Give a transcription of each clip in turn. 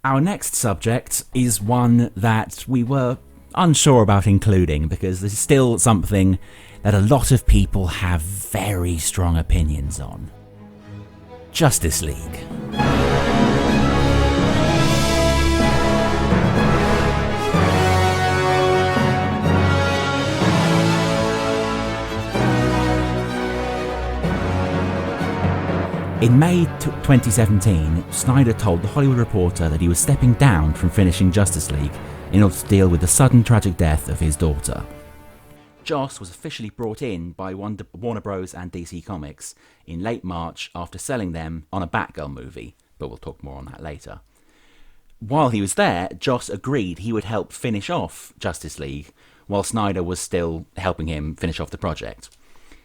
Our next subject is one that we were unsure about including because this is still something that a lot of people have very strong opinions on. Justice League. In May 2017, Snyder told The Hollywood Reporter that he was stepping down from finishing Justice League in order to deal with the sudden tragic death of his daughter. Joss was officially brought in by Warner Bros. And DC Comics in late March after selling them on a Batgirl movie, but we'll talk more on that later. While he was there, Joss agreed he would help finish off Justice League while Snyder was still helping him finish off the project.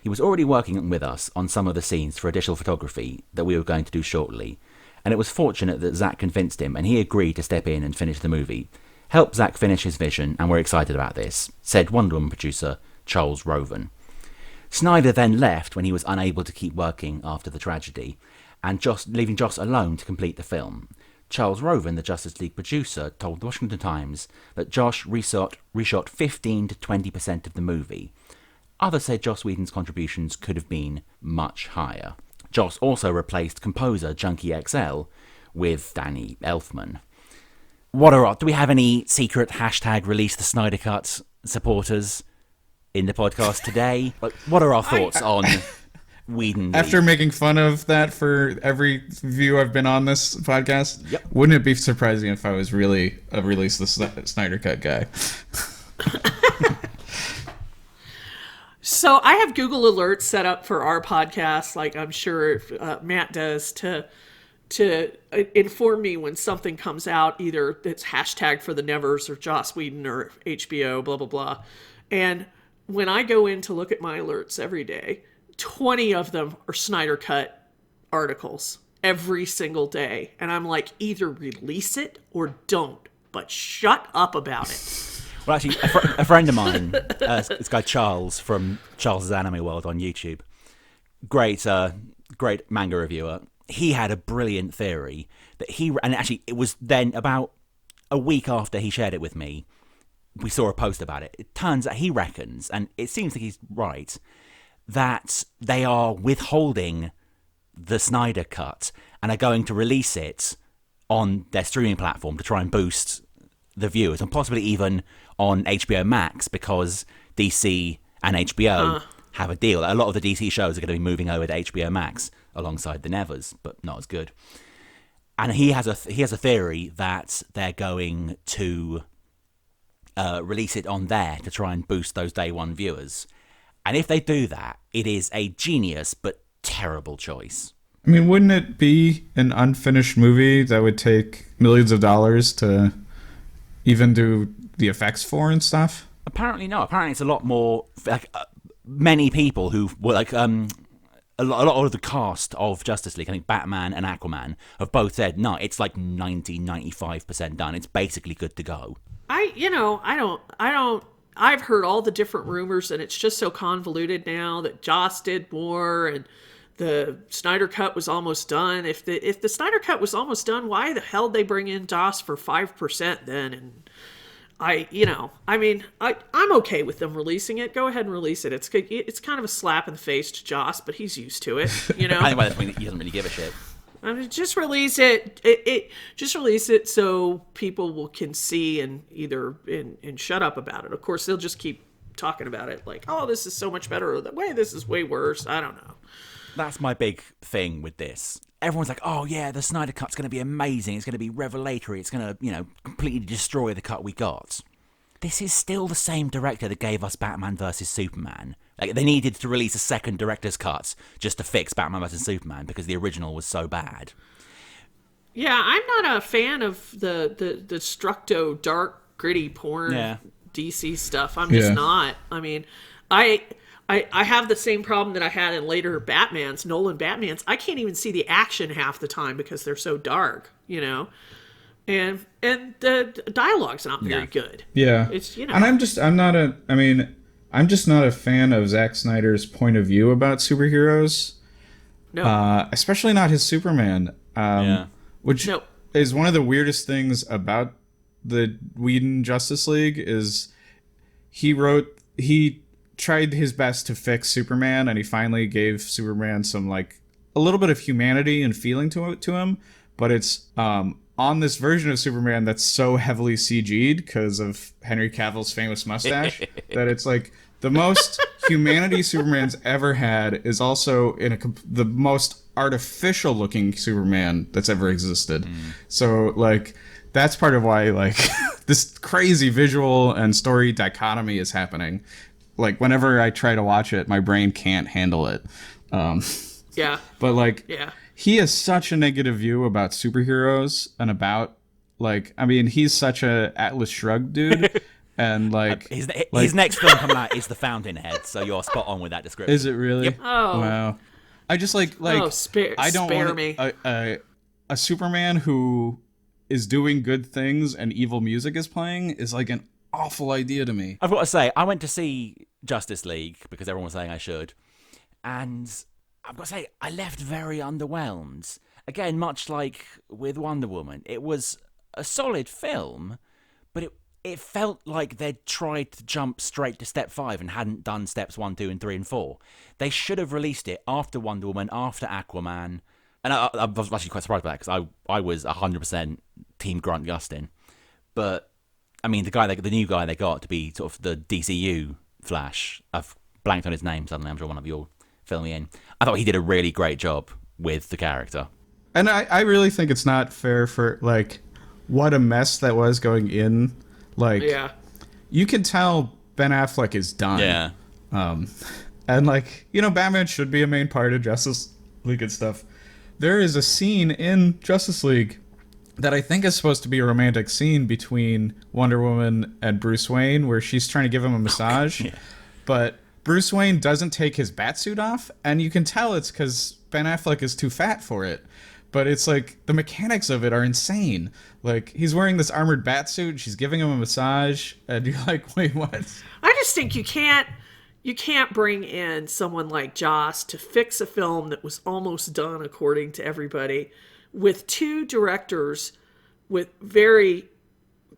He was already working with us on some of the scenes for additional photography that we were going to do shortly, and it was fortunate that Zack convinced him and he agreed to step in and finish the movie. Help Zack finish his vision, and we're excited about this, said Wonder Woman producer Charles Roven. Snyder then left when he was unable to keep working after the tragedy, and leaving Joss alone to complete the film. Charles Roven, the Justice League producer, told the Washington Times that Josh reshot 15 to 20% of the movie. Others said Joss Whedon's contributions could have been much higher. Joss also replaced composer Junkie XL with Danny Elfman. Do we have any secret hashtag release the Snyder Cut supporters in the podcast today? What are our thoughts on Whedon? After making fun of that for every review I've been on this podcast, Yep. Wouldn't it be surprising if I was really a release the Snyder Cut guy? So I have Google Alerts set up for our podcast, like I'm sure Matt does, to inform me when something comes out, either it's hashtag for the Nevers or Joss Whedon or HBO, blah, blah, blah. And when I go in to look at my alerts every day, 20 of them are Snyder Cut articles every single day. And I'm like, either release it or don't, but shut up about it. Well, actually, a friend of mine, this guy Charles from Charles's Anime World on YouTube, great manga reviewer. He had a brilliant theory that and actually it was then about a week after he shared it with me, we saw a post about it. It turns out he reckons, and it seems like he's right, that they are withholding the Snyder Cut and are going to release it on their streaming platform to try and boost the viewers, and possibly even on HBO Max, because DC and HBO have a deal. A lot of the DC shows are going to be moving over to HBO Max alongside the Nevers, but not as good. And he has a theory that they're going to release it on there to try and boost those day one viewers. And if they do that, it is a genius but terrible choice. I mean, wouldn't it be an unfinished movie that would take millions of dollars to even do the effects for and stuff? Apparently no. Apparently it's a lot more, many people who were a lot of the cast of Justice League, I think Batman and Aquaman, have both said, no, it's like 95% done. It's basically good to go. I've heard all the different rumors, and it's just so convoluted now that Joss did more and the Snyder Cut was almost done. If the Snyder Cut was almost done, why the hell did they bring in Joss for 5% then? And I'm okay with them releasing it. Go ahead and release it. It's kind of a slap in the face to Joss, but he's used to it. I think by that point he doesn't really give a shit. I mean, just release it. Just release it so people can see and shut up about it. Of course, they'll just keep talking about it, like, oh, this is so much better, or the way this is way worse. I don't know. That's my big thing with this. Everyone's like, oh yeah, the Snyder Cut's going to be amazing. It's going to be revelatory. It's going to, completely destroy the cut we got. This is still the same director that gave us Batman vs Superman. Like, they needed to release a second director's cut just to fix Batman vs Superman because the original was so bad. Yeah, I'm not a fan of the structo dark gritty porn DC stuff. I'm just not. I mean, I have the same problem that I had in later Nolan Batmans. I can't even see the action half the time because they're so dark, And the dialogue's not very good. Yeah. It's, And I'm just not a fan of Zack Snyder's point of view about superheroes. No. Especially not his Superman. is one of the weirdest things about the Whedon Justice League is he tried his best to fix Superman, and he finally gave Superman some like a little bit of humanity and feeling to him, but it's on this version of Superman that's so heavily CG'd because of Henry Cavill's famous mustache that it's like the most humanity Superman's ever had is also in the most artificial looking Superman that's ever existed. So like that's part of why like this crazy visual and story dichotomy is happening. Like whenever I try to watch it, my brain can't handle it. Yeah. But like, yeah. He has such a negative view about superheroes and about like, I mean, he's such a Atlas Shrugged dude. And like his next film coming out is The Fountainhead, so you're spot on with that description. Is it really? Yep. Oh. Wow. I just like I don't spare want me. A Superman who is doing good things and evil music is playing is like an awful idea to me. I've got to say, I went to see Justice League because everyone was saying I should, and I've got to say, I left very underwhelmed. Again, much like with Wonder Woman, it was a solid film, but it felt like they'd tried to jump straight to step 5 and hadn't done steps 1, 2, and 3, and 4. They should have released it after Wonder Woman, after Aquaman, and I was actually quite surprised by that because I was 100% Team Grant Gustin. But I mean, the new guy they got to be sort of the DCU Flash. I've blanked on his name suddenly. I'm sure one of you will fill me in. I thought he did a really great job with the character. And I really think it's not fair for like what a mess that was going in. Like, Yeah. you can tell Ben Affleck is done. Yeah. And like, you know, Batman should be a main part of Justice League and stuff. There is a scene in Justice League that I think is supposed to be a romantic scene between Wonder Woman and Bruce Wayne where she's trying to give him a massage. Yeah. But Bruce Wayne doesn't take his batsuit off, and you can tell it's because Ben Affleck is too fat for it. But it's like the mechanics of it are insane. Like he's wearing this armored batsuit, she's giving him a massage, and you're like, wait, what? I just think you can't bring in someone like Joss to fix a film that was almost done according to everybody, with two directors with very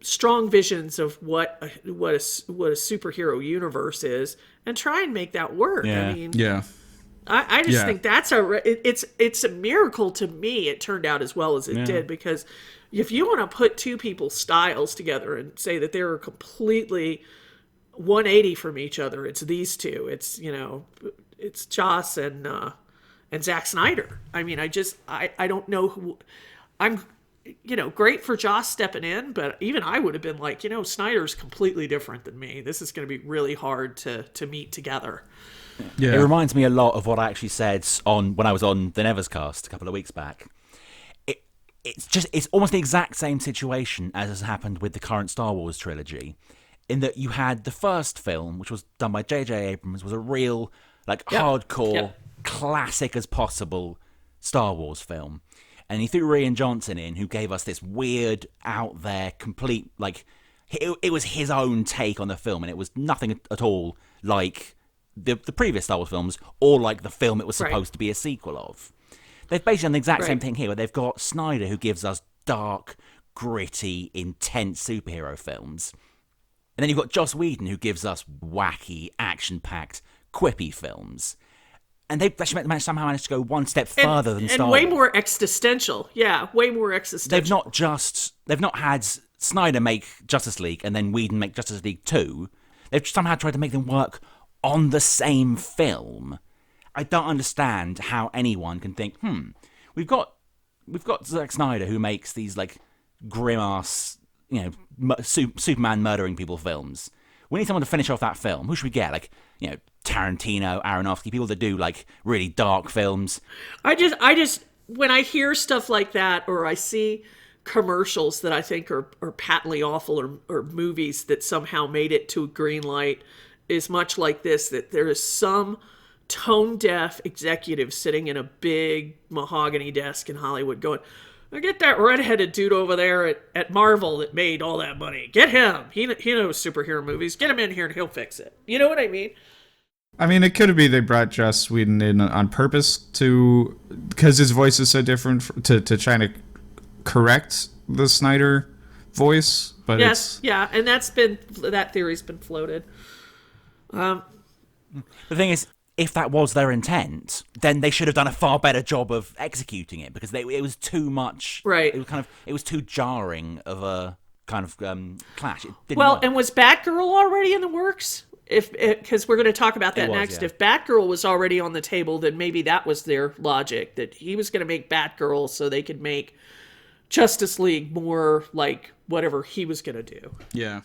strong visions of what a superhero universe is, and try and make that work. Yeah. I mean, Yeah. I just think that's it's a miracle to me it turned out as well as it did, because if you want to put two people's styles together and say that they're completely 180 from each other, it's these two. It's, you know, it's Joss and Zack Snyder. I mean, I don't know who. I'm, you know, great for Joss stepping in, but even I would have been like, you know, Snyder's completely different than me. This is going to be really hard to meet together. Yeah. It reminds me a lot of what I actually said when I was on the Neverscast a couple of weeks back. It's almost the exact same situation as has happened with the current Star Wars trilogy, in that you had the first film, which was done by J.J. Abrams, was a real, like, hardcore, classic as possible Star Wars film. And he threw Rian Johnson in, who gave us this weird, out there, complete, like, it was his own take on the film, and it was nothing at all like the previous Star Wars films, or like the film it was supposed to be a sequel of. They've basically done the exact same thing here, where they've got Snyder, who gives us dark, gritty, intense superhero films. And then you've got Joss Whedon, who gives us wacky, action-packed, quippy films. And they've actually somehow managed to go one step further than Star Wars. And way more existential. Yeah, way more existential. They've not had Snyder make Justice League and then Whedon make Justice League 2. They've somehow tried to make them work on the same film. I don't understand how anyone can think, we've got Zack Snyder, who makes these like grim-ass, you know, Superman murdering people films. We need someone to finish off that film. Who should we get? Like, you know, Tarantino, Aronofsky, people that do like really dark films. I just when I hear stuff like that, or I see commercials that I think are patently awful, or movies that somehow made it to a green light, is much like this, that there is some tone-deaf executive sitting in a big mahogany desk in Hollywood going, get that redheaded dude over there at Marvel that made all that money. Get him. He knows superhero movies. Get him in here and he'll fix it. You know what I mean? I mean, it could be they brought Joss Whedon in on purpose because his voice is so different to try to correct the Snyder voice, but Yes, yeah, and that theory's been floated. The thing is, if that was their intent, then they should have done a far better job of executing it, because it was too much. Right. It was too jarring of a kind of clash. It didn't Well, work. and was Batgirl already in the works? Because we're going to talk about that next. Yeah. If Batgirl was already on the table, then maybe that was their logic, that he was going to make Batgirl so they could make Justice League more like whatever he was going to do. yeah.